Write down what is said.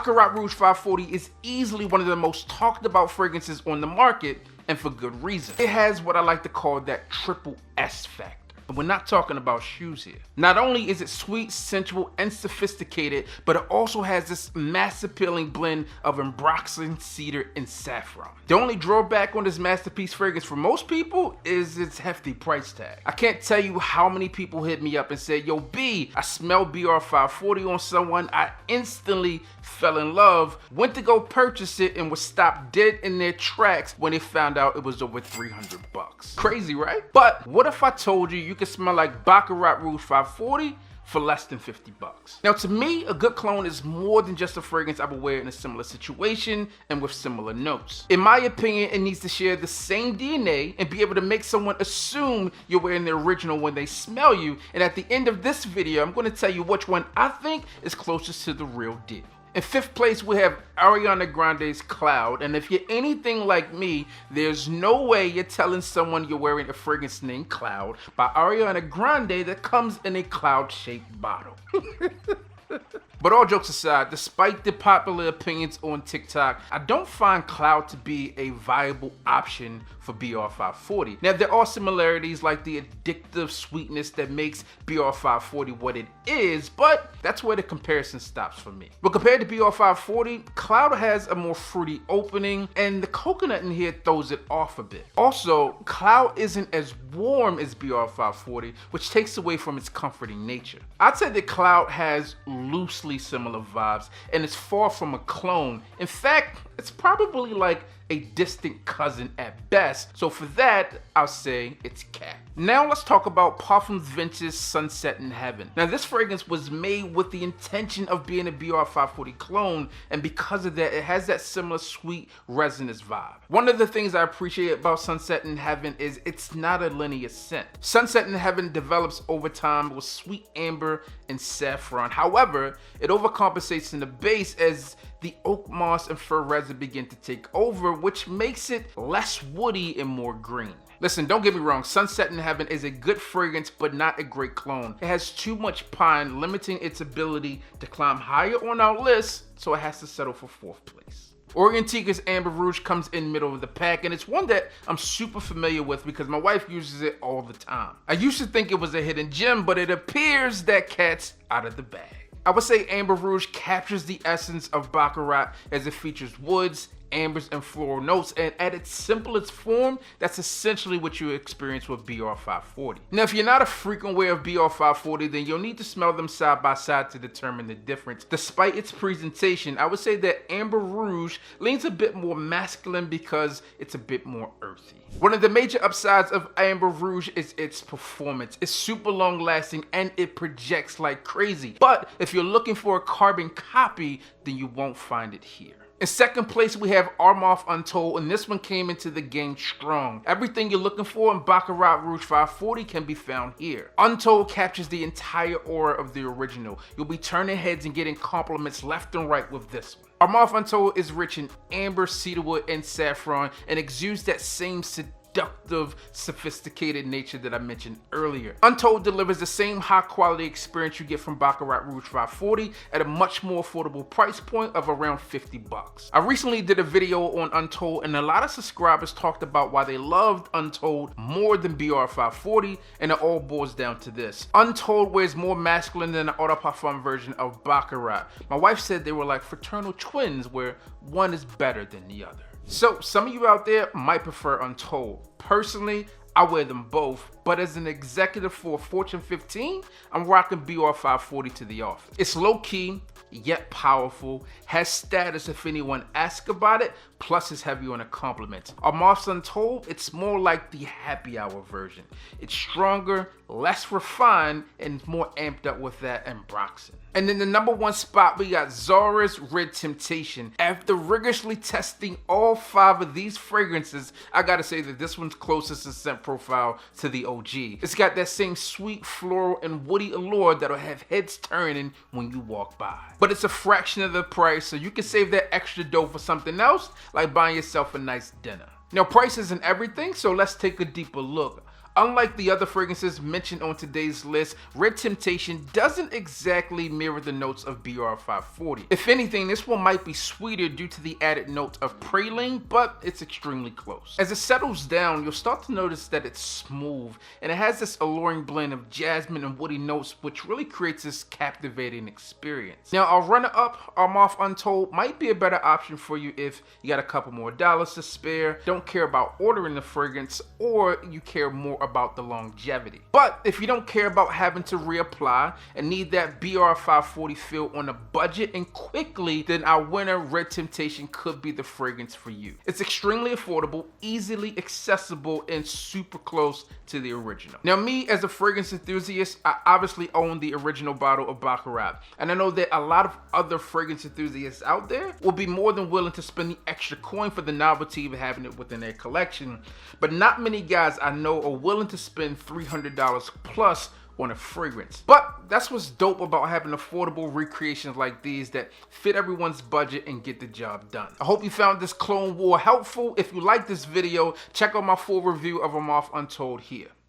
Baccarat Rouge 540 is easily one of the most talked about fragrances on the market, and for good reason. It has what I like to call that triple S factor. And we're not talking about shoes here. Not only is it sweet, sensual, and sophisticated, but it also has this mass appealing blend of ambroxan, cedar, and saffron. The only drawback on this masterpiece fragrance for most people is its hefty price tag. I can't tell you how many people hit me up and said, yo B, I smell BR 540 on someone, I instantly fell in love, went to go purchase it, and was stopped dead in their tracks when they found out it was over 300 bucks. Crazy, right? But what if I told you can smell like Baccarat Rouge 540 for less than 50 bucks? Now to me, a good cologne is more than just a fragrance I would wear in a similar situation and with similar notes. In my opinion, it needs to share the same DNA and be able to make someone assume you're wearing the original when they smell you. And at the end of this video, I'm going to tell you which one I think is closest to the real deal. In 5th place, we have Ariana Grande's Cloud, and if you're anything like me, there's no way you're telling someone you're wearing a fragrance named Cloud by Ariana Grande that comes in a cloud-shaped bottle. But all jokes aside, despite the popular opinions on TikTok, I don't find Cloud to be a viable option for BR 540. Now, there are similarities like the addictive sweetness that makes BR 540 what it is, but that's where the comparison stops for me. But compared to BR 540, Cloud has a more fruity opening, and the coconut in here throws it off a bit. Also, Cloud isn't as warm as BR 540, which takes away from its comforting nature. I'd say that Cloud has loosely similar vibes, and it's far from a clone. In fact, it's probably like a distant cousin at best, so for that, I'll say it's cap. Now let's talk about Parfums Vince's Sunset in Heaven. Now this fragrance was made with the intention of being a BR 540 clone, and because of that, it has that similar sweet resinous vibe. One of the things I appreciate about Sunset in Heaven is it's not a linear scent. Sunset in Heaven develops over time with sweet amber and saffron. However, it overcompensates in the base as the oak moss and fir resin begin to take over, which makes it less woody and more green. Listen, don't get me wrong, Sunset in Heaven is a good fragrance, but not a great clone. It has too much pine, limiting its ability to climb higher on our list, so it has to settle for 4th place. Orientika's Amber Rouge comes in middle of the pack, and it's one that I'm super familiar with because my wife uses it all the time. I used to think it was a hidden gem, but it appears that cat's out of the bag. I would say Amber Rouge captures the essence of Baccarat as it features woods, ambers, and floral notes, and at its simplest form, that's essentially what you experience with BR 540. Now, if you're not a frequent wearer of BR 540, then you'll need to smell them side by side to determine the difference. Despite its presentation, I would say that Amber Rouge leans a bit more masculine because it's a bit more earthy. One of the major upsides of Amber Rouge is its performance. It's super long lasting and it projects like crazy. But if you're looking for a carbon copy, then you won't find it here. In 2nd place, we have Armaf Untold, and this one came into the game strong. Everything you're looking for in Baccarat Rouge 540 can be found here. Untold captures the entire aura of the original. You'll be turning heads and getting compliments left and right with this one. Armaf Untold is rich in amber, cedarwood, and saffron, and exudes that same seductive, sophisticated nature that I mentioned earlier. Untold delivers the same high quality experience you get from Baccarat Rouge 540 at a much more affordable price point of around 50 bucks. I recently did a video on Untold, and a lot of subscribers talked about why they loved Untold more than BR 540, and it all boils down to this. Untold wears more masculine than the Eau de Parfum version of Baccarat. My wife said they were like fraternal twins where one is better than the other. So some of you out there might prefer Untold. Personally, I wear them both, but as an executive for Fortune 15, I'm rocking BR 540 to the office. It's low-key, yet powerful, has status if anyone asks about it, plus it's heavy on the compliments. Armaf's Untold, it's more like the happy hour version. It's stronger, less refined, and more amped up with that ambroxan. And in the number 1 spot, we got Zara's Red Temptation. After rigorously testing all 5 of these fragrances, I gotta say that this one's closest in scent profile to the OG. It's got that same sweet floral and woody allure that'll have heads turning when you walk by. But it's a fraction of the price, so you can save that extra dough for something else, like buying yourself a nice dinner. Now, price isn't everything, so let's take a deeper look. Unlike the other fragrances mentioned on today's list, Red Temptation doesn't exactly mirror the notes of BR 540. If anything, this one might be sweeter due to the added note of praline, but it's extremely close. As it settles down, you'll start to notice that it's smooth, and it has this alluring blend of jasmine and woody notes, which really creates this captivating experience. Now, our runner-up, Armaf Untold, might be a better option for you if you got a couple more dollars to spare, don't care about ordering the fragrance, or you care more about the longevity. But if you don't care about having to reapply and need that BR 540 feel on a budget and quickly, then our winner, Red Temptation, could be the fragrance for you. It's extremely affordable, easily accessible, and super close to the original. Now, me as a fragrance enthusiast, I obviously own the original bottle of Baccarat, and I know that a lot of other fragrance enthusiasts out there will be more than willing to spend the extra coin for the novelty of having it within their collection, but not many guys I know are willing to spend $300 plus on a fragrance. But that's what's dope about having affordable recreations like these that fit everyone's budget and get the job done. I hope you found this Clone War helpful. If you like this video, check out my full review of Armaf Untold here.